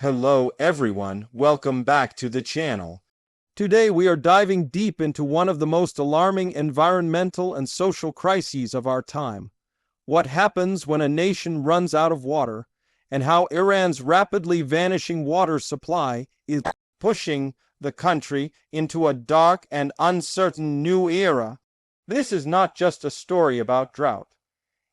Hello everyone, welcome back to the channel. Today we are diving deep into one of the most alarming environmental and social crises of our time. What happens when a nation runs out of water, and how Iran's rapidly vanishing water supply is pushing the country into a dark and uncertain new era. This is not just a story about drought.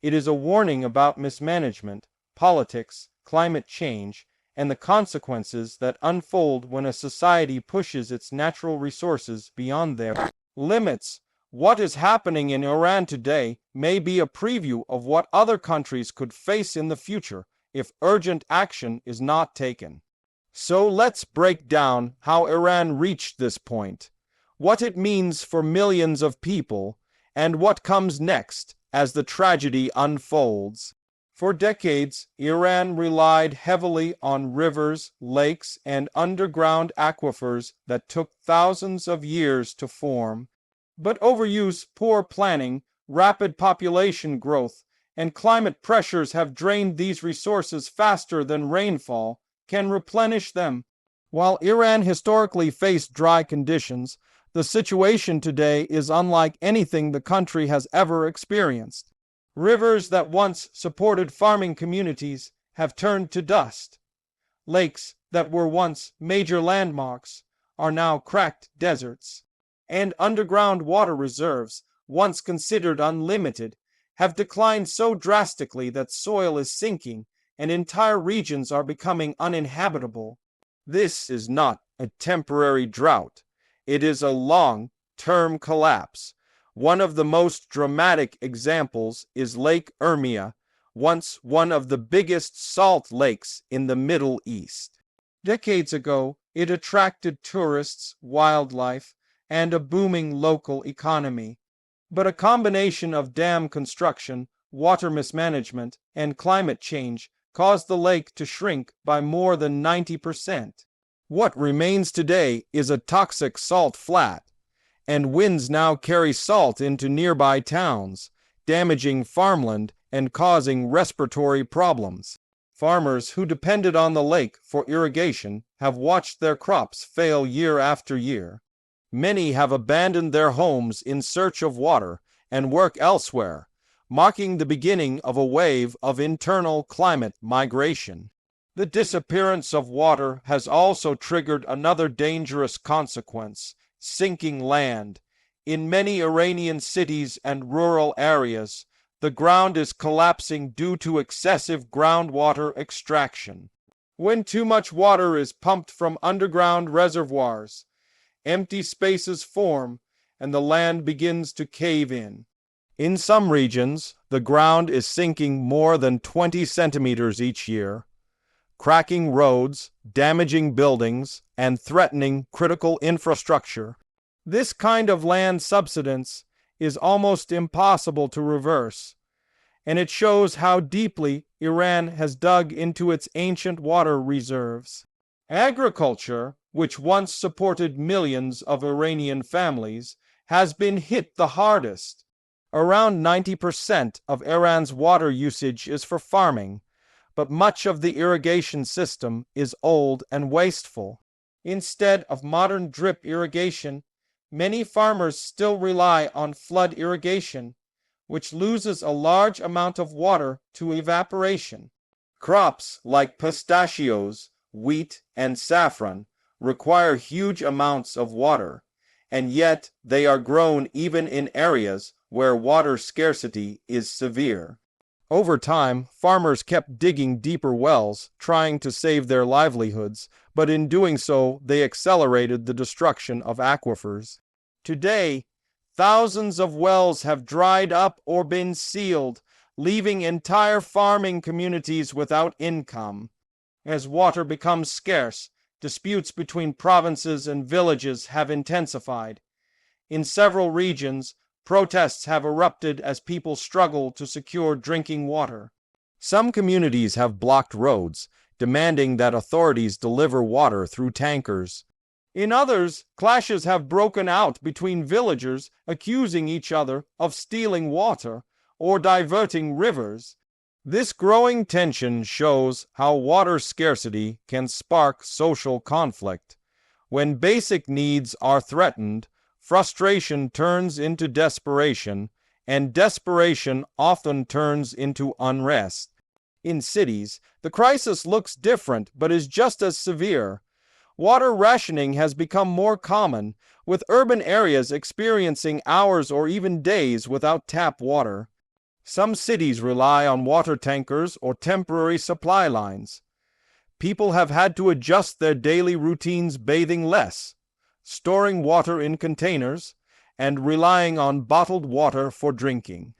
It is a warning about mismanagement, politics, climate change, and the consequences that unfold when a society pushes its natural resources beyond their limits. What is happening in Iran today may be a preview of what other countries could face in the future if urgent action is not taken. So let's break down how Iran reached this point, what it means for millions of people, and what comes next as the tragedy unfolds. For decades, Iran relied heavily on rivers, lakes, and underground aquifers that took thousands of years to form. But overuse, poor planning, rapid population growth, and climate pressures have drained these resources faster than rainfall can replenish them. While Iran historically faced dry conditions, the situation today is unlike anything the country has ever experienced. Rivers that once supported farming communities have turned to dust. Lakes that were once major landmarks are now cracked deserts. And underground water reserves, once considered unlimited, have declined so drastically that soil is sinking and entire regions are becoming uninhabitable. This is not a temporary drought. It is a long-term collapse. One of the most dramatic examples is Lake Urmia, once one of the biggest salt lakes in the Middle East. Decades ago, it attracted tourists, wildlife, and a booming local economy. But a combination of dam construction, water mismanagement, and climate change caused the lake to shrink by more than 90%. What remains today is a toxic salt flat, and winds now carry salt into nearby towns, damaging farmland and causing respiratory problems. Farmers who depended on the lake for irrigation have watched their crops fail year after year. Many have abandoned their homes in search of water and work elsewhere, marking the beginning of a wave of internal climate migration. The disappearance of water has also triggered another dangerous consequence: sinking land. In many Iranian cities and rural areas, the ground is collapsing due to excessive groundwater extraction. When too much water is pumped from underground reservoirs, empty spaces form and the land begins to cave in. In some regions, the ground is sinking more than 20 centimeters each year, cracking roads, damaging buildings, and threatening critical infrastructure. This kind of land subsidence is almost impossible to reverse, and it shows how deeply Iran has dug into its ancient water reserves. Agriculture, which once supported millions of Iranian families, has been hit the hardest. Around 90% of Iran's water usage is for farming, but much of the irrigation system is old and wasteful. Instead of modern drip irrigation, many farmers still rely on flood irrigation, which loses a large amount of water to evaporation. Crops like pistachios, wheat, and saffron require huge amounts of water, and yet they are grown even in areas where water scarcity is severe. Over time, farmers kept digging deeper wells, trying to save their livelihoods, but in doing so, they accelerated the destruction of aquifers. Today, thousands of wells have dried up or been sealed, leaving entire farming communities without income. As water becomes scarce, disputes between provinces and villages have intensified. In several regions, protests have erupted as people struggle to secure drinking water. Some communities have blocked roads, demanding that authorities deliver water through tankers. In others, clashes have broken out between villagers accusing each other of stealing water or diverting rivers. This growing tension shows how water scarcity can spark social conflict. When basic needs are threatened, frustration turns into desperation, and desperation often turns into unrest. In cities, the crisis looks different but is just as severe. Water rationing has become more common, with urban areas experiencing hours or even days without tap water. Some cities rely on water tankers or temporary supply lines. People have had to adjust their daily routines, bathing less, storing water in containers, and relying on bottled water for drinking.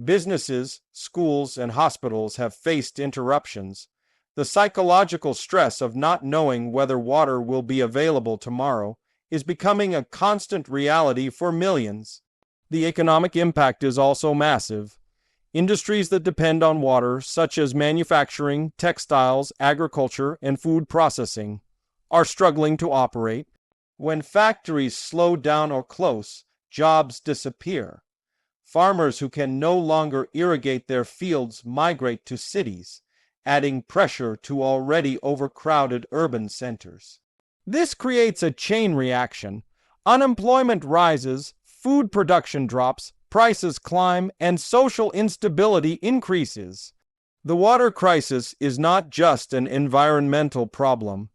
Businesses, schools, and hospitals have faced interruptions. The psychological stress of not knowing whether water will be available tomorrow is becoming a constant reality for millions. The economic impact is also massive. Industries that depend on water, such as manufacturing, textiles, agriculture, and food processing, are struggling to operate. When factories slow down or close, jobs disappear. Farmers who can no longer irrigate their fields migrate to cities, adding pressure to already overcrowded urban centers. This creates a chain reaction. Unemployment rises, food production drops, prices climb, and social instability increases. The water crisis is not just an environmental problem.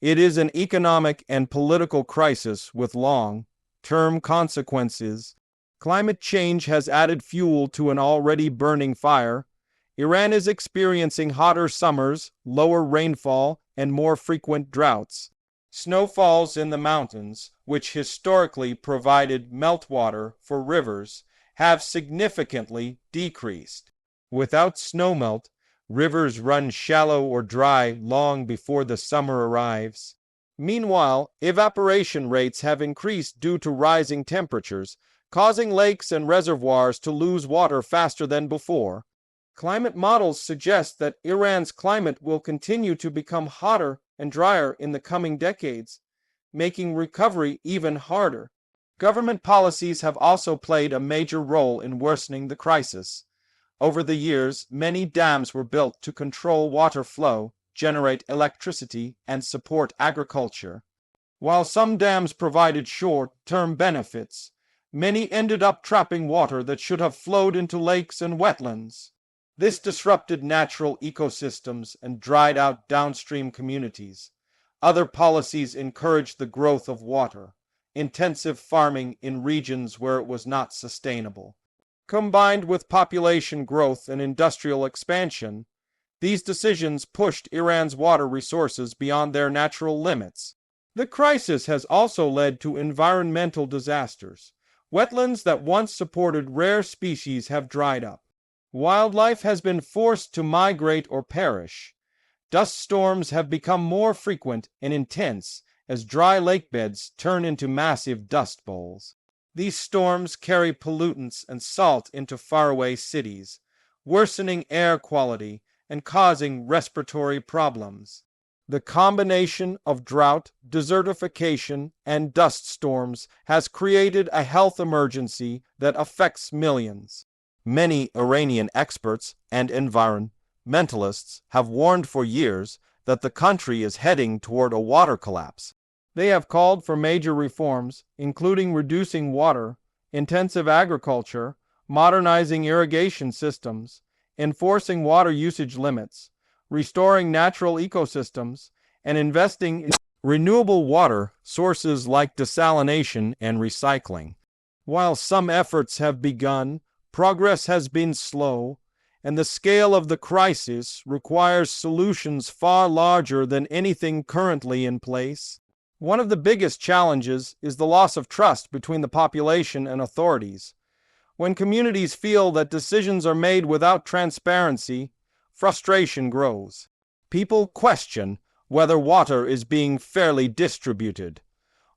It is an economic and political crisis with long-term consequences. Climate change has added fuel to an already burning fire. Iran is experiencing hotter summers, lower rainfall, and more frequent droughts. Snowfalls in the mountains, which historically provided meltwater for rivers, have significantly decreased. Without snowmelt, rivers run shallow or dry long before the summer arrives. Meanwhile, evaporation rates have increased due to rising temperatures, causing lakes and reservoirs to lose water faster than before. Climate models suggest that Iran's climate will continue to become hotter and drier in the coming decades, making recovery even harder. Government policies have also played a major role in worsening the crisis. Over the years, many dams were built to control water flow, generate electricity, and support agriculture. While some dams provided short-term benefits, many ended up trapping water that should have flowed into lakes and wetlands. This disrupted natural ecosystems and dried out downstream communities. Other policies encouraged the growth of water-intensive farming in regions where it was not sustainable. Combined with population growth and industrial expansion, these decisions pushed Iran's water resources beyond their natural limits. The crisis has also led to environmental disasters. Wetlands that once supported rare species have dried up. Wildlife has been forced to migrate or perish. Dust storms have become more frequent and intense as dry lake beds turn into massive dust bowls. These storms carry pollutants and salt into faraway cities, worsening air quality and causing respiratory problems. The combination of drought, desertification, and dust storms has created a health emergency that affects millions. Many Iranian experts and environmentalists have warned for years that the country is heading toward a water collapse. They have called for major reforms, including reducing water-intensive agriculture, modernizing irrigation systems, enforcing water usage limits, restoring natural ecosystems, and investing in renewable water sources like desalination and recycling. While some efforts have begun, progress has been slow, and the scale of the crisis requires solutions far larger than anything currently in place. One of the biggest challenges is the loss of trust between the population and authorities. When communities feel that decisions are made without transparency, frustration grows. People question whether water is being fairly distributed,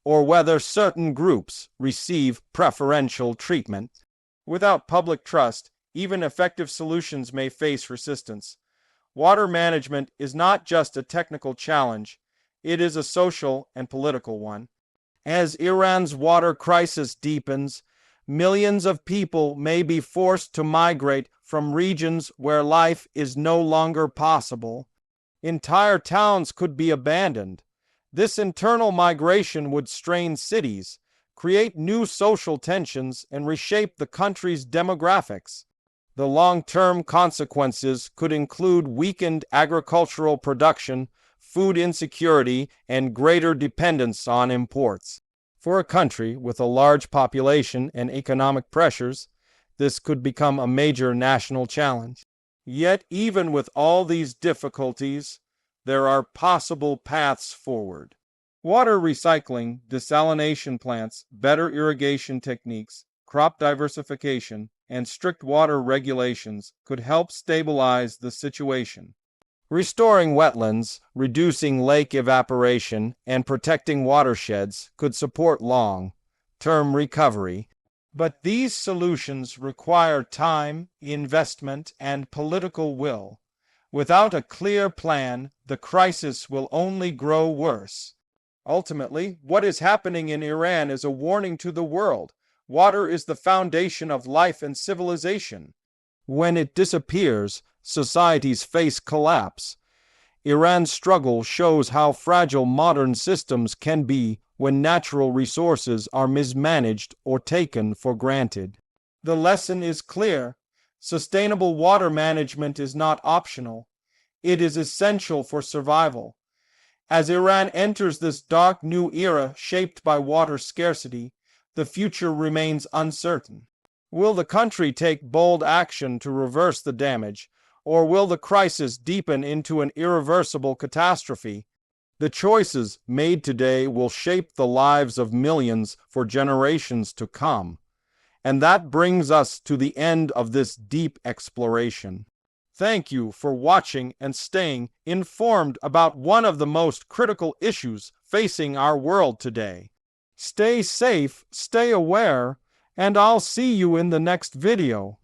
or whether certain groups receive preferential treatment. Without public trust, even effective solutions may face resistance. Water management is not just a technical challenge, it is a social and political one. As Iran's water crisis deepens, millions of people may be forced to migrate from regions where life is no longer possible. Entire towns could be abandoned. This internal migration would strain cities, create new social tensions, and reshape the country's demographics. The long-term consequences could include weakened agricultural production, food insecurity, and greater dependence on imports. For a country with a large population and economic pressures, this could become a major national challenge. Yet, even with all these difficulties, there are possible paths forward. Water recycling, desalination plants, better irrigation techniques, crop diversification, and strict water regulations could help stabilize the situation. Restoring wetlands, reducing lake evaporation, and protecting watersheds could support long-term recovery. But these solutions require time, investment, and political will. Without a clear plan, the crisis will only grow worse. Ultimately, what is happening in Iran is a warning to the world. Water is the foundation of life and civilization. When it disappears, societies face collapse. Iran's struggle shows how fragile modern systems can be when natural resources are mismanaged or taken for granted. The lesson is clear. Sustainable water management is not optional. It is essential for survival. As Iran enters this dark new era shaped by water scarcity, the future remains uncertain. Will the country take bold action to reverse the damage, or will the crisis deepen into an irreversible catastrophe? The choices made today will shape the lives of millions for generations to come. And that brings us to the end of this deep exploration. Thank you for watching and staying informed about one of the most critical issues facing our world today. Stay safe, stay aware, and I'll see you in the next video.